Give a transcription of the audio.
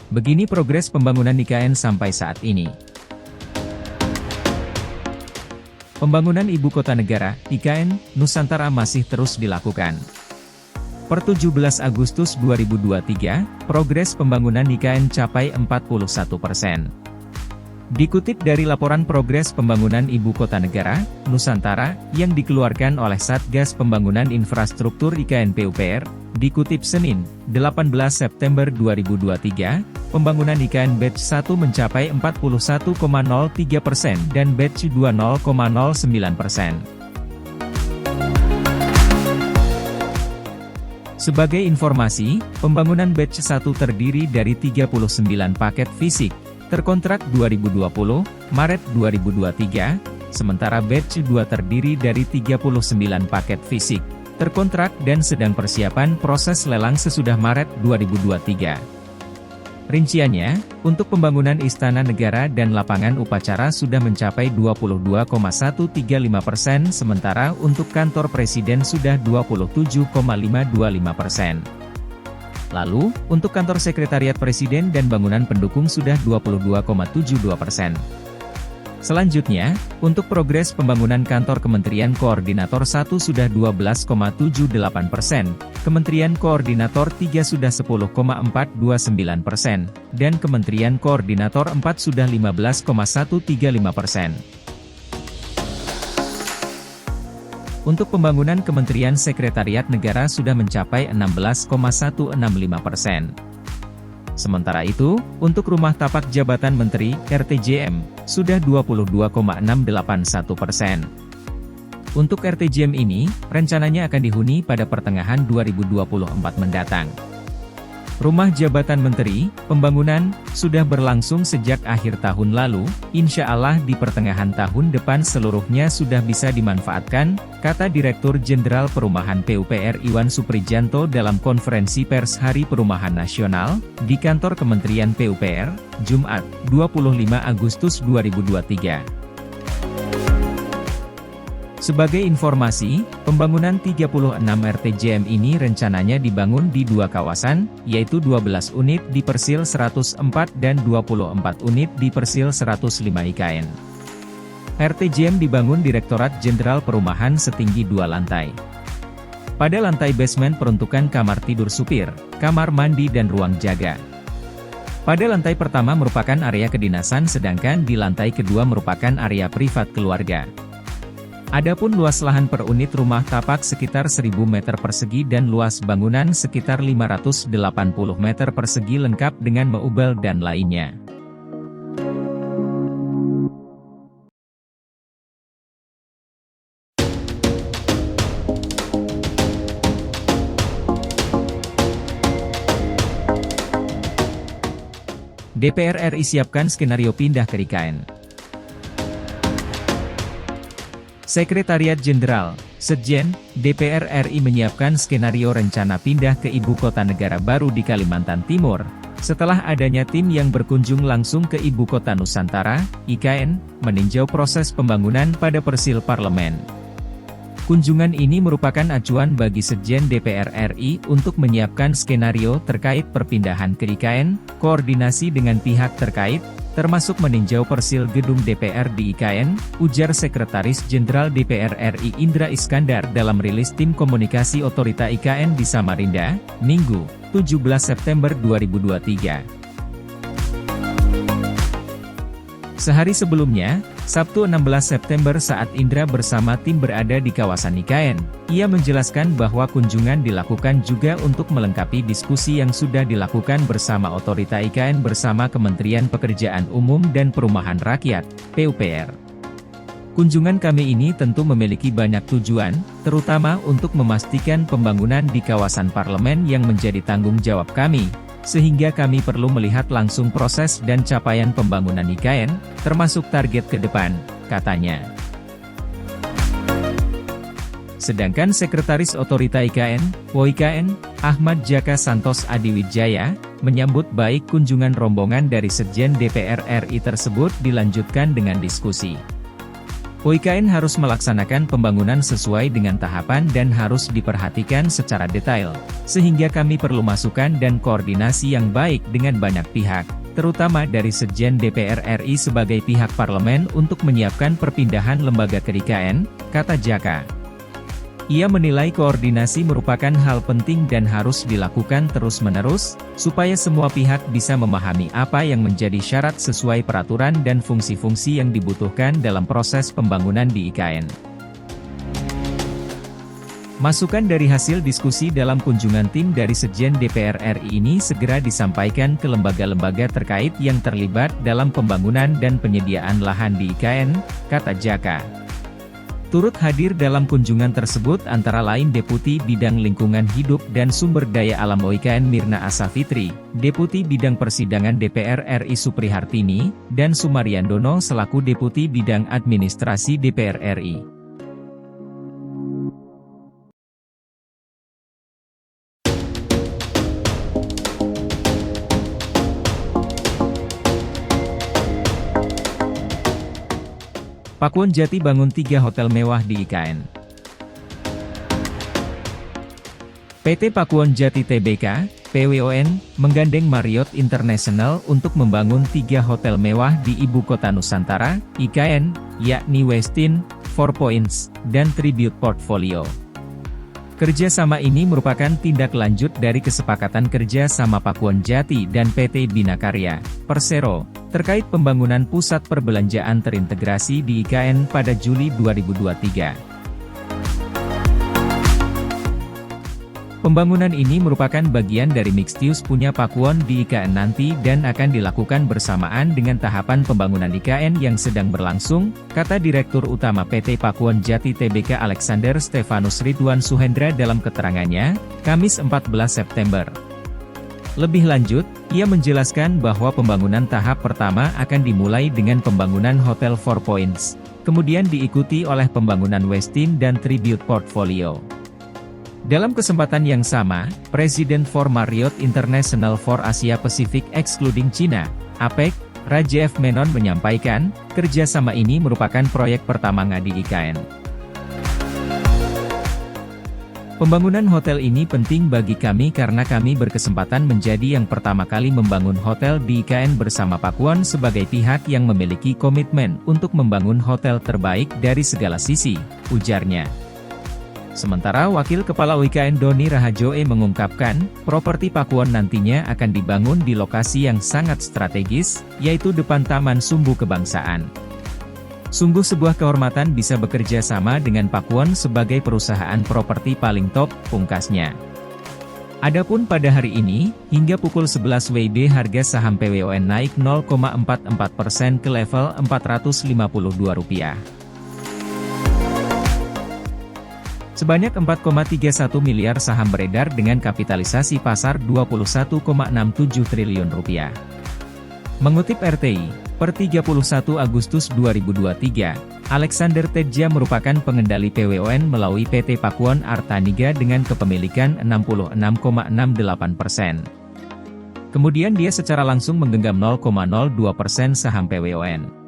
Begini progres pembangunan IKN sampai saat ini. Pembangunan Ibu Kota Negara, IKN, Nusantara masih terus dilakukan. Per 17 Agustus 2023, progres pembangunan IKN capai 41%. Dikutip dari laporan progres pembangunan Ibu Kota Negara, Nusantara, yang dikeluarkan oleh Satgas Pembangunan Infrastruktur IKN PUPR, dikutip Senin, 18 September 2023, pembangunan IKN Batch 1 mencapai 41,03% dan Batch 2 0,09%. Sebagai informasi, pembangunan Batch 1 terdiri dari 39 paket fisik, terkontrak 2020, Maret 2023, sementara Batch 2 terdiri dari 39 paket fisik, terkontrak dan sedang persiapan proses lelang sesudah Maret 2023. Rinciannya, untuk pembangunan Istana Negara dan lapangan upacara sudah mencapai 22,135%, sementara untuk kantor Presiden sudah 27,525%. Lalu, untuk kantor Sekretariat Presiden dan bangunan pendukung sudah 22,72%. Selanjutnya, untuk progres pembangunan kantor Kementerian Koordinator 1 sudah 12,78%, Kementerian Koordinator 3 sudah 10,429%, dan Kementerian Koordinator 4 sudah 15,135%. Untuk pembangunan Kementerian Sekretariat Negara sudah mencapai 16,165%. Sementara itu, untuk rumah tapak jabatan Menteri, RTJM, sudah 22,681%. Untuk RTJM ini, rencananya akan dihuni pada pertengahan 2024 mendatang. Rumah jabatan Menteri, Pembangunan, sudah berlangsung sejak akhir tahun lalu, insya Allah di pertengahan tahun depan seluruhnya sudah bisa dimanfaatkan, kata Direktur Jenderal Perumahan PUPR Iwan Suprijanto dalam konferensi pers Hari Perumahan Nasional, di kantor Kementerian PUPR, Jumat, 25 Agustus 2023. Sebagai informasi, pembangunan 36 RTJM ini rencananya dibangun di dua kawasan, yaitu 12 unit di Persil 104 dan 24 unit di Persil 105 IKN. RTJM dibangun Direktorat Jenderal Perumahan setinggi 2 lantai. Pada lantai basement peruntukan kamar tidur supir, kamar mandi dan ruang jaga. Pada lantai pertama merupakan area kedinasan sedangkan di lantai kedua merupakan area privat keluarga. Adapun luas lahan per unit rumah tapak sekitar 1000 meter persegi dan luas bangunan sekitar 580 meter persegi lengkap dengan meubel dan lainnya. DPR RI siapkan skenario pindah ke IKN. Sekretariat Jenderal, Sekjen, DPR RI menyiapkan skenario rencana pindah ke Ibu Kota Negara baru di Kalimantan Timur, setelah adanya tim yang berkunjung langsung ke Ibu Kota Nusantara, IKN, meninjau proses pembangunan pada Persil Parlemen. Kunjungan ini merupakan acuan bagi Sekjen DPR RI untuk menyiapkan skenario terkait perpindahan ke IKN, koordinasi dengan pihak terkait, termasuk meninjau persil gedung DPR di IKN, ujar Sekretaris Jenderal DPR RI Indra Iskandar dalam rilis Tim Komunikasi Otorita IKN di Samarinda, Minggu, 17 September 2023. Sehari sebelumnya, Sabtu 16 September saat Indra bersama tim berada di kawasan IKN, ia menjelaskan bahwa kunjungan dilakukan juga untuk melengkapi diskusi yang sudah dilakukan bersama Otorita IKN bersama Kementerian Pekerjaan Umum dan Perumahan Rakyat, PUPR. Kunjungan kami ini tentu memiliki banyak tujuan, terutama untuk memastikan pembangunan di kawasan parlemen yang menjadi tanggung jawab kami, sehingga kami perlu melihat langsung proses dan capaian pembangunan IKN, termasuk target ke depan, katanya. Sedangkan Sekretaris Otorita IKN, WOIKN, Ahmad Jaka Santos Adiwijaya, menyambut baik kunjungan rombongan dari Sekjen DPR RI tersebut dilanjutkan dengan diskusi. OIKN harus melaksanakan pembangunan sesuai dengan tahapan dan harus diperhatikan secara detail, sehingga kami perlu masukan dan koordinasi yang baik dengan banyak pihak, terutama dari Sekjen DPR RI sebagai pihak parlemen untuk menyiapkan perpindahan lembaga ke IKN, kata Jaka. Ia menilai koordinasi merupakan hal penting dan harus dilakukan terus-menerus, supaya semua pihak bisa memahami apa yang menjadi syarat sesuai peraturan dan fungsi-fungsi yang dibutuhkan dalam proses pembangunan di IKN. Masukan dari hasil diskusi dalam kunjungan tim dari Sekjen DPR RI ini segera disampaikan ke lembaga-lembaga terkait yang terlibat dalam pembangunan dan penyediaan lahan di IKN, kata Jaka. Turut hadir dalam kunjungan tersebut antara lain Deputi Bidang Lingkungan Hidup dan Sumber Daya Alam OIKN Mirna Asafitri, Deputi Bidang Persidangan DPR RI Suprihartini, dan Sumaryandono selaku Deputi Bidang Administrasi DPR RI. Pakuwon Jati bangun 3 hotel mewah di IKN. PT Pakuwon Jati Tbk, PWON, menggandeng Marriott International untuk membangun 3 hotel mewah di Ibu Kota Nusantara, IKN, yakni Westin, Four Points, dan Tribute Portfolio. Kerjasama ini merupakan tindak lanjut dari kesepakatan kerja sama Pakuwon Jati dan PT Bina Karya, Persero, terkait pembangunan pusat perbelanjaan terintegrasi di IKN pada Juli 2023. Pembangunan ini merupakan bagian dari mixed use punya Pakuwon di IKN nanti dan akan dilakukan bersamaan dengan tahapan pembangunan IKN yang sedang berlangsung, kata Direktur Utama PT Pakuwon Jati Tbk Alexander Stefanus Ridwan Suhendra dalam keterangannya, Kamis 14 September. Lebih lanjut, ia menjelaskan bahwa pembangunan tahap pertama akan dimulai dengan pembangunan Hotel Four Points, kemudian diikuti oleh pembangunan Westin dan Tribute Portfolio. Dalam kesempatan yang sama, Presiden for Marriott International for Asia Pacific excluding China, APEC, Raja F. Menon menyampaikan, kerjasama ini merupakan proyek pertama di IKN. Pembangunan hotel ini penting bagi kami karena kami berkesempatan menjadi yang pertama kali membangun hotel di IKN bersama Pakuwon sebagai pihak yang memiliki komitmen untuk membangun hotel terbaik dari segala sisi, ujarnya. Sementara Wakil Kepala OIKN Doni Rahajoe mengungkapkan, properti Pakuwon nantinya akan dibangun di lokasi yang sangat strategis, yaitu depan Taman Sumbu Kebangsaan. Sungguh sebuah kehormatan bisa bekerja sama dengan Pakuwon sebagai perusahaan properti paling top, pungkasnya. Adapun pada hari ini, hingga pukul 11 WIB harga saham PWON naik 0,44% ke level Rp452. Sebanyak 4,31 miliar saham beredar dengan kapitalisasi pasar Rp21,67 triliun. Mengutip RTI, per 31 Agustus 2023, Alexander Tedja merupakan pengendali PWON melalui PT Pakuwon Artaniga dengan kepemilikan 66,68%. Kemudian dia secara langsung menggenggam 0,02% saham PWON.